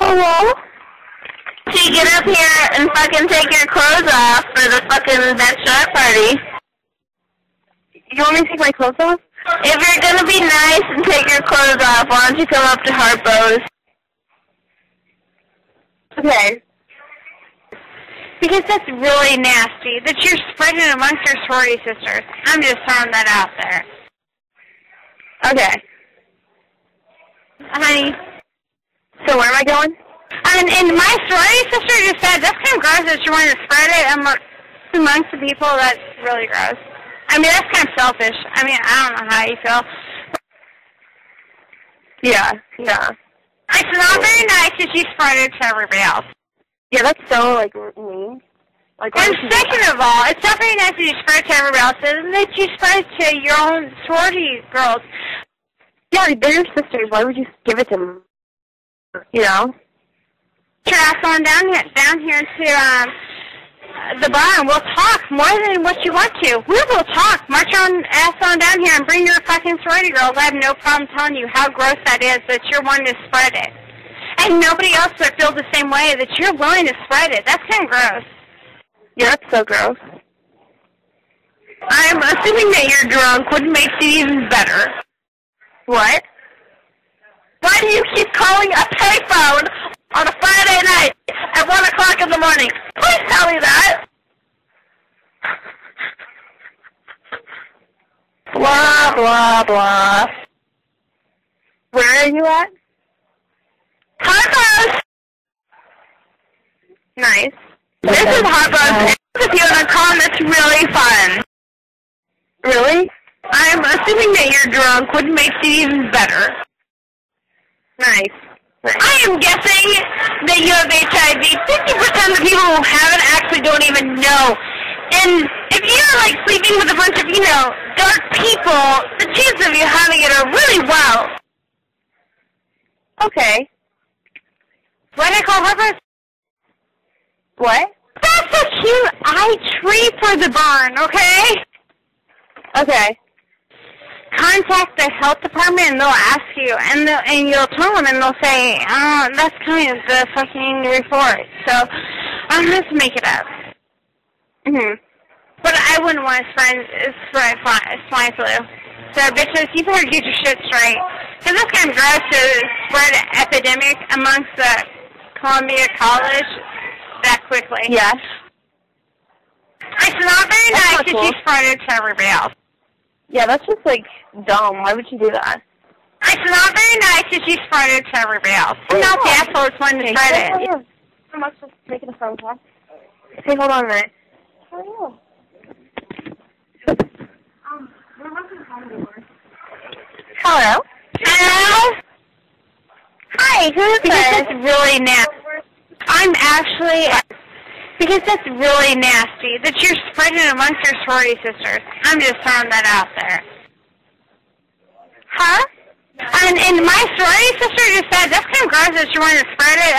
Hello? So you get up here and fucking take your clothes off for the fucking bachelorette party. You want me to take my clothes off? If you're gonna be nice and take your clothes off, why don't you come up to Harpo's? Okay. Because that's really nasty, that you're spreading amongst your sorority sisters. I'm just throwing that out there. Okay. Honey. So where am I going? And my sorority sister just said, that's kind of gross that you want to spread it amongst the people. That's really gross. I mean, that's kind of selfish. I mean, I don't know how you feel. Yeah. It's not very nice that you spread it to everybody else. Yeah, that's so, like, mean. Like, and second of all, it's not very nice that you spread it to everybody else, and that you spread it to your own sorority girls. Yeah, they're your sisters. Why would you give it to them? You know? Your ass on down here to the bar, and we'll talk more than what you want to. We will talk. March your ass on down here and bring your fucking sorority girls. I have no problem telling you how gross that is, that you're wanting to spread it. And nobody else would feel the same way, that you're willing to spread it. That's kind of gross. Yeah, that's so gross. I'm assuming that you're drunk, which makes it even better. What? Why do you keep calling a payphone on a Friday night at 1 o'clock in the morning? Please tell me that. Blah, blah, blah. Where are you at? Harpo's. Nice. This is Harpo's. If you want to call, it's really fun. Really? I'm assuming that you're drunk, which makes it even better. Nice. I am guessing that you have HIV. 50% of the people who have it actually don't even know. And if you're like sleeping with a bunch of, dark people, the chances of you having it are really low. Okay. What did I call her? What? That's a cute eye tree for the barn, okay? Okay. Contact the health department and they'll ask you, and you'll tell them, and they'll say, that's kind of the fucking report. So I'm just make it up. But I wouldn't want to spread swine flu. So bitches, you better get your shit straight. Because that's kind of gross to spread an epidemic amongst the Columbia College that quickly. Yeah. It's not very nice that you spread it to everybody else. Yeah, that's just, like, dumb. Why would you do that? It's not very nice that you spread it to everybody else. I'm not the asshole that's wanting to spread it. I'm just making a phone call. Hey, hold on a minute. How are you? Hello? Hello? Hi, who's Because this? that's really nasty. I'm actually... Because that's really nasty, that you're spreading it amongst your sorority sisters. I'm just throwing that out there. Huh? And my sorority sister just said, that's kind of gross that you want to spread it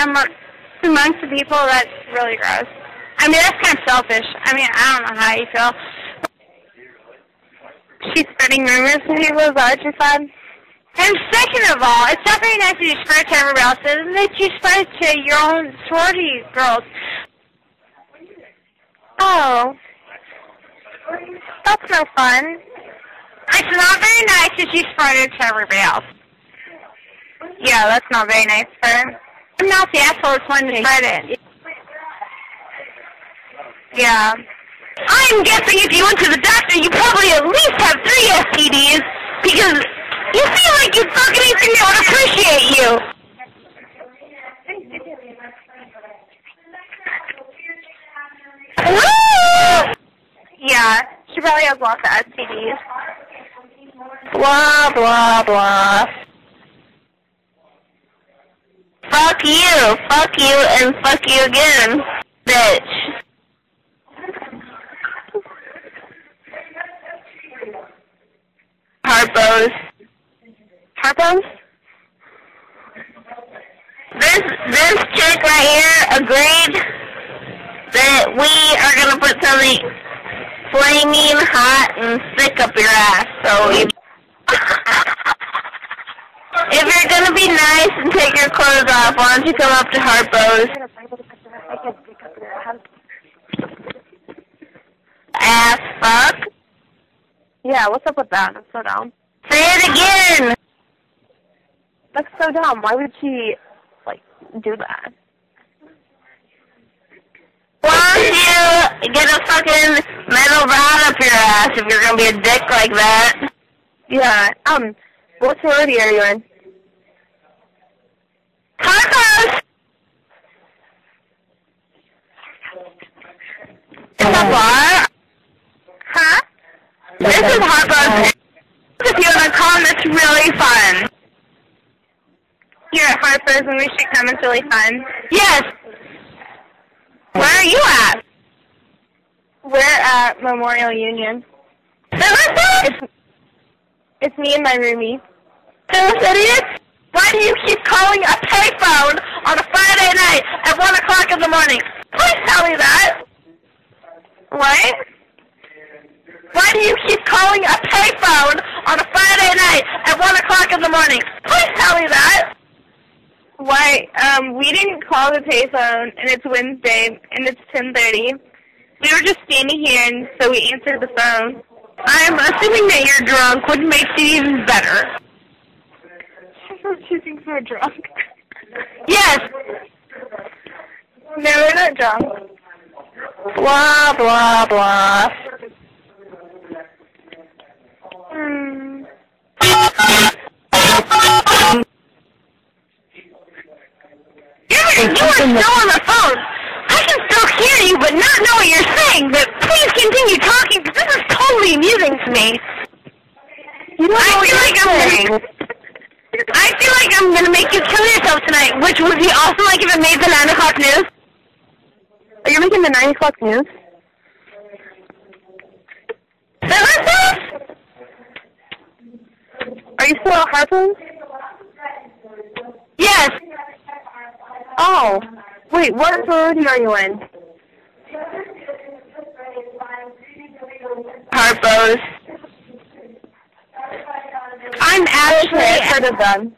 amongst the people. That's really gross. I mean, that's kind of selfish. I mean, I don't know how you feel. She's spreading rumors to people, is that what you said? And second of all, it's not very nice that you spread it to everybody else, and that you spread it to your own sorority girls. Oh. That's no fun. It's not very nice that you spread it to everybody else. Yeah, that's not very nice for her. I'm not the asshole that's wanting to spread it. Yeah. I'm guessing if you went to the doctor, you probably at least have 3 STDs, because you feel like you fucking anything that would appreciate you. Yeah, she probably has lots of STDs. Blah, blah, blah. Fuck you, and fuck you again, bitch. Harpo's. Harpo's? This chick right here agreed that we are going to put something flaming hot and thick up your ass. So if you're gonna be nice and take your clothes off, why don't you come up to Harpo's? Ass fuck? Yeah, what's up with that? That's so dumb. Say it again! That's so dumb. Why would she, like, do that? Why don't you get a fucking metal rod up your ass if you're gonna be a dick like that? Yeah, what sorority are you in? Harpo's! It's a bar? Huh? This is Harpo's. If you want to come, it's really fun. Here at Harper's and we should come. It's really fun. Yes. Where are you at? We're at Memorial Union. It's me and my roomie. Those idiots? Why do you keep calling a payphone on a Friday night at 1 o'clock in the morning? Please tell me that. What? Why do you keep calling a payphone on a Friday night at 1 o'clock in the morning? Please tell me that. Why? We didn't call the payphone, and it's Wednesday, and it's 10:30. We were just standing here, and so we answered the phone. I'm assuming that you're drunk, which makes it even better. She thinks we're drunk. Yes. No, we're not drunk. Blah, blah, blah. You are still on the phone. I can still hear you, but not know what you're saying. But please continue talking, because this is totally amusing to me. You don't know what you're saying. I feel like I'm going to make you kill yourself tonight, which would be awesome, like if it made the 9 o'clock news. Are you making the 9 o'clock news? Are you still at Harpo's? Yes. Oh. Wait, what sorority are you in? Harpo's. I'm actually I've heard of them.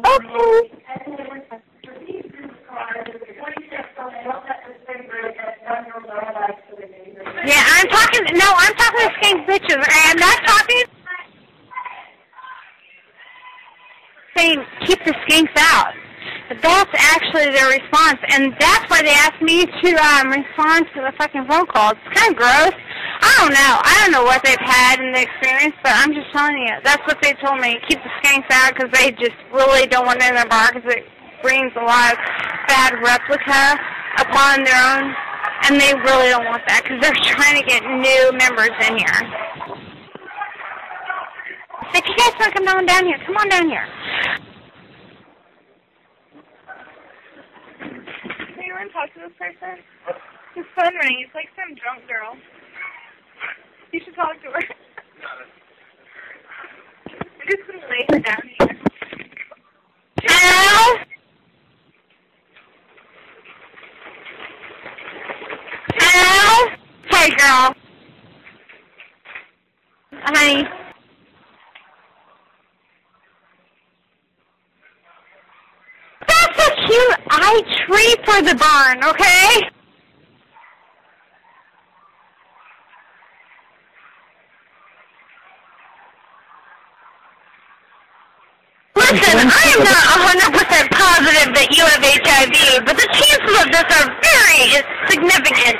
Okay. Yeah, I'm talking to skank bitches. I'm not talking saying keep the skanks out. But that's actually their response, and that's why they asked me to respond to the fucking phone call. It's kind of gross. I don't know what they've had in the experience, but I'm just telling you, that's what they told me. Keep the skanks out because they just really don't want it in their bar because it brings a lot of bad replica upon their own, and they really don't want that because they're trying to get new members in here. So if you guys want to come down here, come on down here. Do you want to talk to this person? His phone rings. It's like some drunk girl. You should talk to her. I'm just going to lay her down here. Ow! Ow! Hey, girl. Honey. That's a cute eye tree for the barn, okay? Listen, I am not 100% positive that you have HIV, but the chances of this are very significant.